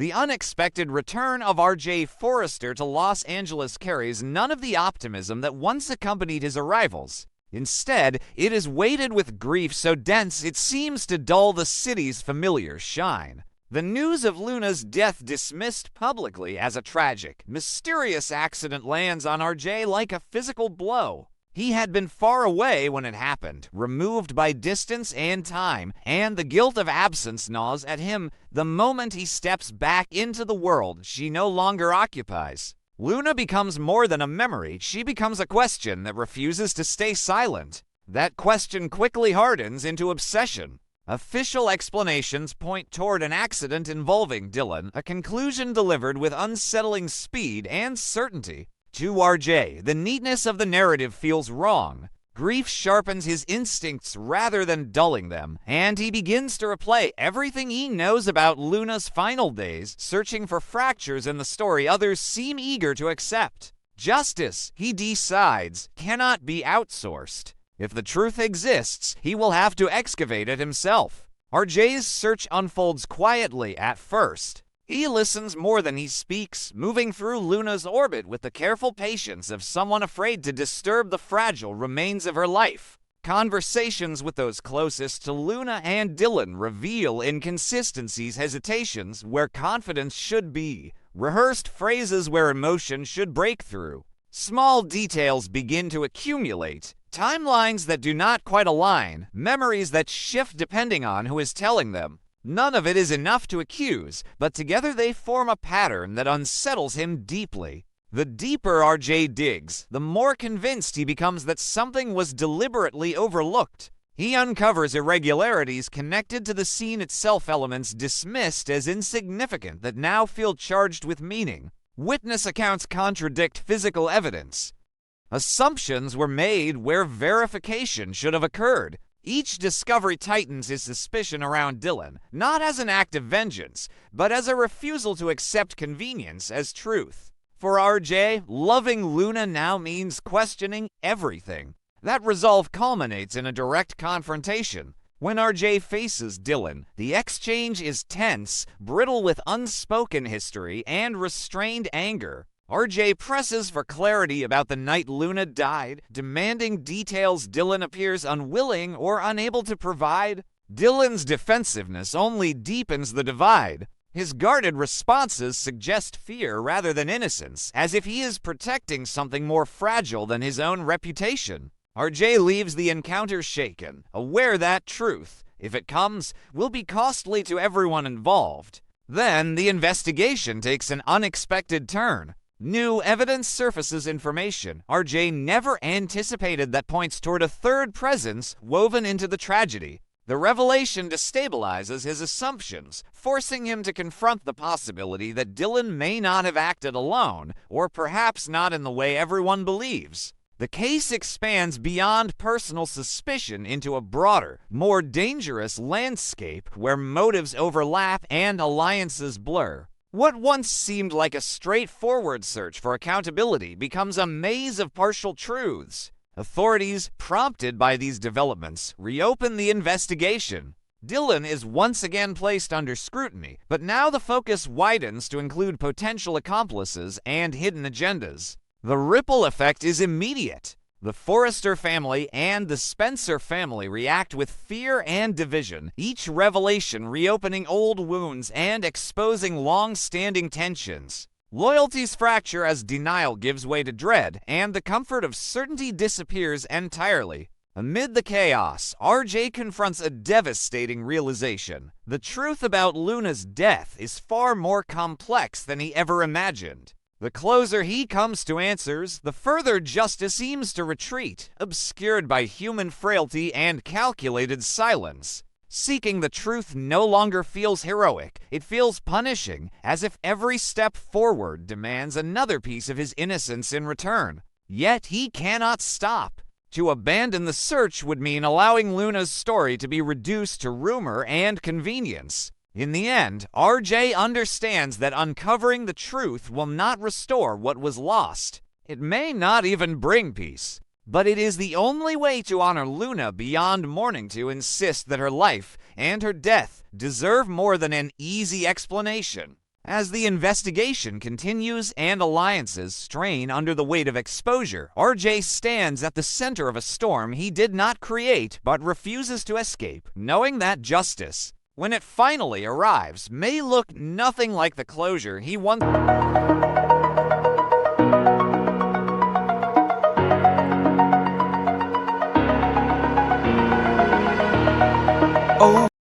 The unexpected return of R.J. Forrester to Los Angeles carries none of the optimism that once accompanied his arrivals. Instead, it is weighted with grief so dense it seems to dull the city's familiar shine. The news of Luna's death, dismissed publicly as a tragic, mysterious accident, lands on R.J. like a physical blow. He had been far away when it happened, removed by distance and time, and the guilt of absence gnaws at him the moment he steps back into the world she no longer occupies. Luna becomes more than a memory. She becomes a question that refuses to stay silent. That question quickly hardens into obsession. Official explanations point toward an accident involving Dylan, a conclusion delivered with unsettling speed and certainty. To R.J., the neatness of the narrative feels wrong. Grief sharpens his instincts rather than dulling them, and he begins to replay everything he knows about Luna's final days, searching for fractures in the story others seem eager to accept. Justice, he decides, cannot be outsourced. If the truth exists, he will have to excavate it himself. R.J.'s search unfolds quietly at first. He listens more than he speaks, moving through Luna's orbit with the careful patience of someone afraid to disturb the fragile remains of her life. Conversations with those closest to Luna and Dylan reveal inconsistencies, hesitations where confidence should be, rehearsed phrases where emotion should break through. Small details begin to accumulate, timelines that do not quite align, memories that shift depending on who is telling them. None of it is enough to accuse, but together they form a pattern that unsettles him deeply. The deeper R.J. digs, the more convinced he becomes that something was deliberately overlooked. He uncovers irregularities connected to the scene itself, elements dismissed as insignificant that now feel charged with meaning. Witness accounts contradict physical evidence. Assumptions were made where verification should have occurred. Each discovery tightens his suspicion around Dylan, not as an act of vengeance, but as a refusal to accept convenience as truth. For R.J., loving Luna now means questioning everything. That resolve culminates in a direct confrontation. When R.J. faces Dylan, the exchange is tense, brittle with unspoken history and restrained anger. R.J. presses for clarity about the night Luna died, demanding details Dylan appears unwilling or unable to provide. Dylan's defensiveness only deepens the divide. His guarded responses suggest fear rather than innocence, as if he is protecting something more fragile than his own reputation. R.J. leaves the encounter shaken, aware that truth, if it comes, will be costly to everyone involved. Then the investigation takes an unexpected turn. New evidence surfaces, information R.J. never anticipated that points toward a third presence woven into the tragedy. The revelation destabilizes his assumptions, forcing him to confront the possibility that Dylan may not have acted alone, or perhaps not in the way everyone believes. The case expands beyond personal suspicion into a broader, more dangerous landscape where motives overlap and alliances blur. What once seemed like a straightforward search for accountability becomes a maze of partial truths. Authorities, prompted by these developments, reopen the investigation. Dylan is once again placed under scrutiny, but now the focus widens to include potential accomplices and hidden agendas. The ripple effect is immediate. The Forrester family and the Spencer family react with fear and division, each revelation reopening old wounds and exposing long-standing tensions. Loyalties fracture as denial gives way to dread, and the comfort of certainty disappears entirely. Amid the chaos, R.J. confronts a devastating realization. The truth about Luna's death is far more complex than he ever imagined. The closer he comes to answers, the further justice seems to retreat, obscured by human frailty and calculated silence. Seeking the truth no longer feels heroic, it feels punishing, as if every step forward demands another piece of his innocence in return. Yet he cannot stop. To abandon the search would mean allowing Luna's story to be reduced to rumor and convenience. In the end, R.J. understands that uncovering the truth will not restore what was lost. It may not even bring peace, but it is the only way to honor Luna beyond mourning, to insist that her life and her death deserve more than an easy explanation. As the investigation continues and alliances strain under the weight of exposure, RJ stands at the center of a storm he did not create but refuses to escape, knowing that justice, when it finally arrives, may look nothing like the closure he once